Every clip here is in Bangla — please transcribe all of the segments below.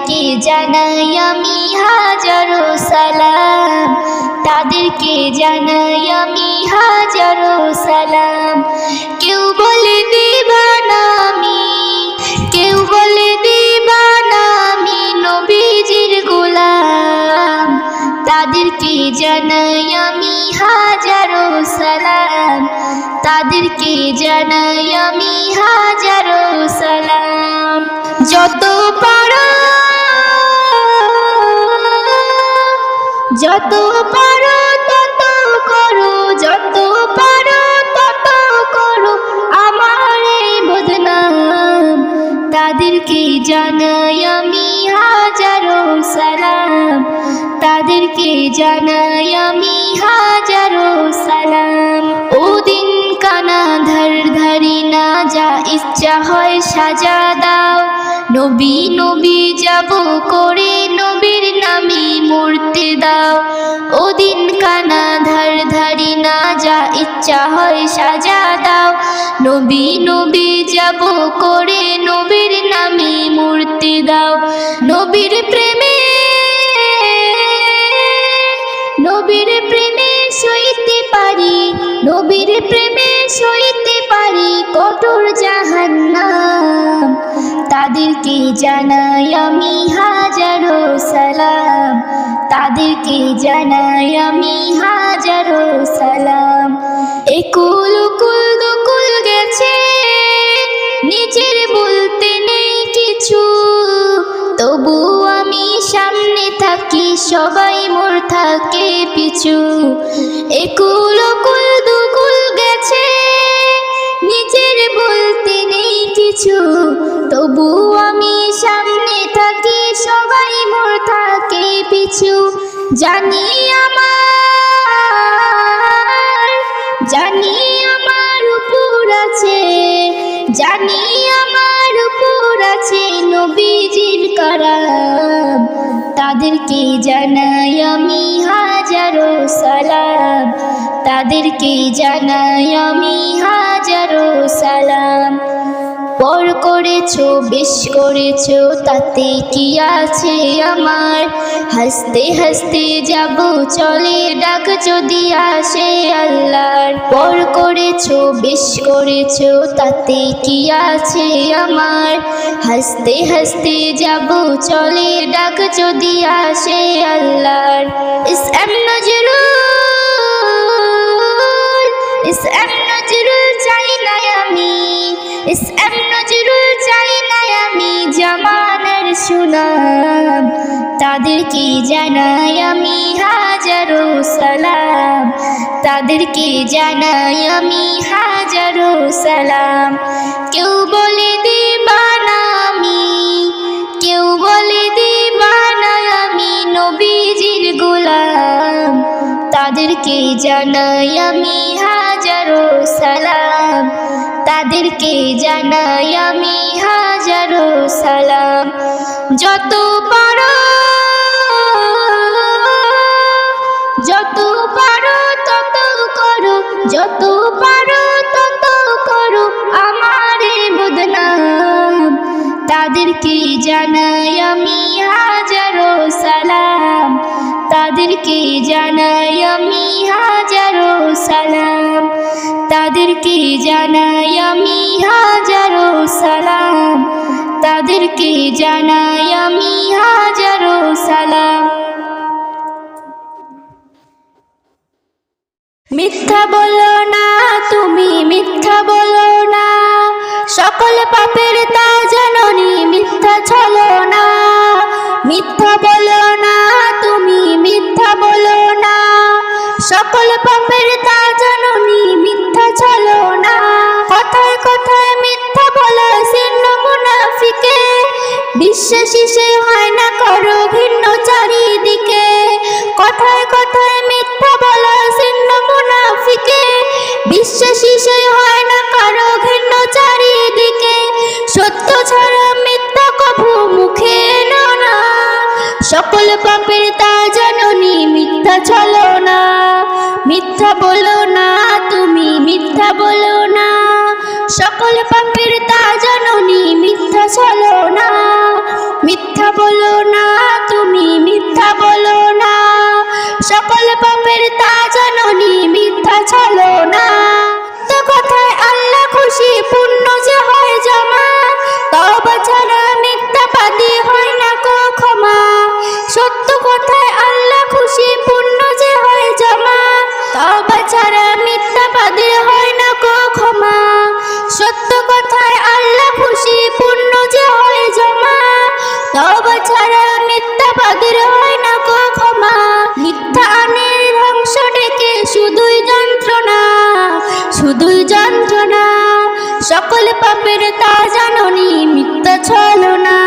তাদেরকে জানাই আমি হাজারো সালাম, তাদেরকে জানাই আমি হাজারো সালাম। কেউ বলে দিবানা আমি, কেউ বলে দিবানা আমি নবীজির গোলাম, তাদেরকে জানাই আমি হাজারো সালাম, তাদেরকে জানাই আমি হাজারো সালাম। যত পারো, যত পারো তত করো, যত পারো তত করো আমার এই বদনাম, তাদেরকে জানাই আমি হাজারো সালাম, তাদেরকে জানাই আমি হাজারো সালাম। ওদিন কানা ধারি না যা ইচ্ছা হয় সাজা দাও, নবী নবী যাব করে নবীর নামে মরতে দাও। ওদিন কানা ধারি না যা ইচ্ছা হয় সাজা দাও, নবী নবী যাব করে নবীর নামে মরতে দাও। নবীর প্রেমে, নবীর প্রেমে সইতে পারি, নবীর প্রেমে সইতে পারি কঠোর জাহান্নাম, তাদেরকে জানাই আমি হাজারো সালাম, তাদেরকে জানাই আমি হাজারো সালাম। একুল কুল দুকুল গেছে নিজের বলতে নেই কিছু, তবু আমি সামনে থাকি সবাই মোর থাকে পিছু। একুল কুল দুকুল গেছে নিজের বলতে নেই কিছু, তবু আমি সামনে থাকি সবাই মোর থাকে পিছু। জানি আমার, জানি আমার উপর আছে, জানি আমার উপর আছে নবীজির কারাম, তাদেরকে জানাই আমি হাজারো সালাম, তাদেরকে জানাই আমি হাজারো সালাম। পর করেছো বেশ করেছো তাতে কি আছে আমার, হাসতে হাসতে যাব চলে ডাক যদি আসে আল্লাহর। পর করেছো বেশ করেছো তাতে কি আছে আমার, হাসতে হাসতে যাব চলে ডাক যদি আসে আল্লাহর। ইসএম নজরুল, ইসএম নজরুল চাই না আমি, ইসএম নজরুল চাই না আমি জামানার সুনাম, তাদেরকে জানাই আমি হাজারো সালাম, তাদেরকে জানাই আমি হাজারো সালাম। কেউ বলে দিবানা আমি, কেউ বলে দিবানা আমি নবীজির গোলাম, তাদেরকে জানাই আমি হাজারো সালাম, তাদেরকে জানাই আমি হাজারো সালাম। যত পারো, যত পারো তত করো, যত পারো তত করো আমার এই বদনাম, তাদেরকে জানাই আমি হাজারো সালাম, তাদেরকে জানাই আমি হাজারো সালাম, তাদেরকে জানাই আমি হাজারো সালাম, তাদেরকে জানাই আমি হাজারো সালাম। মিথ্যা বলো না তুমি, মিথ্যা বলো না, সকল পাপের তা জাননি মিথ্যা ছলো না। মিথ্যা বলো না তুমি, মিথ্যা বলো না, সকল পাপের তা জাননি মিথ্যা ছলো না। কথায় কথায় মিথ্যা বলা চিহ্ন মুনাফিকে, বিশ্বাসী সে হয় না করো ভিন্ন চারিদিকে। কথায় কথায় মিথ্যা বলা চিহ্ন মুনাফিকে, বিশ্বাসী সে হয় না কারো ঘৃণ্য চারিদিকে। সত্য ছাড়া মিথ্যা কভু মুখে এনো না, সকল পাপের তা জাননি মিথ্যা ছলো না। মিথ্যা বলো না তুমি, মিথ্যা বলো না, সকল পাপের তা জাননি মিথ্যা ছলো না। মিথ্যা বলো না তুমি মিথ্যা বলো না সকল পাপের তা জাননি মিথ্যা চলো না তো কথায় আল্লাহ খুশি পুণ্য যে হয় জমা তওবা ছাড়া মিথ্যাবাদী হয় না কো ক্ষমা সত্য কথায় আল্লাহ খুশি পুণ্য যে হয় জমা তওবা ছাড়া মিথ্যাবাদী হয় না কো ক্ষমা সত্য কথায় আল্লাহ খুশি পুণ্য যে হয় জমা তওবা ছাড়া মিথ্যাবাদীর হয় না কো ক্ষমা মিথ্যা আনে ধ্বংস ডেকে শুধুই যন্ত্রণা সকল পাপের তা জাননি মিথ্যা চলো না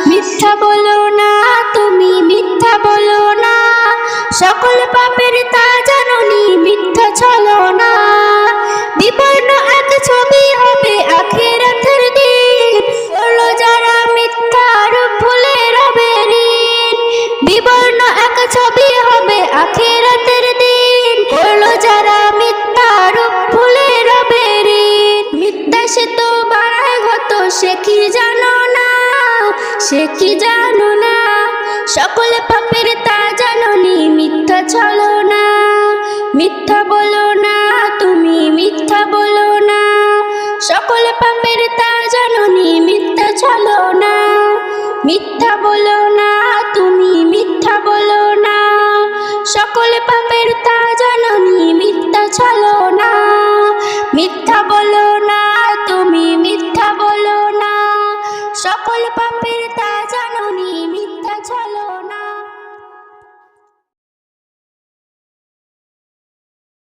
মিথ্যা বলো না তুমি মিথ্যা বলো না সকল পাপের তা জাননি মিথ্যা চলো না বিবর্ণ এক ছবি হবে আখিরাতের দিন বলো যারা মিথ্যা রূপ ভুলে রবে ঋণ বিবর্ণ এক ছবি হবে আখিরাতের দিন বলো যারা মিথ্যা রূপ ভুলে রবে ঋণ মিথ্যা সে তো বাড়ায় গত সে কি জানো না সকল পাপের তা জাননি মিথ্যা চলো না মিথ্যা বলো না তুমি মিথ্যা বলো না সকল পাপের তা জাননি মিথ্যা চলো না মিথ্যা বলো না তুমি মিথ্যা বলো না সকল পাপের তা জাননি মিথ্যা চলো না মিথ্যা বলো না তুমি মিথ্যা বলো না সকল পাপ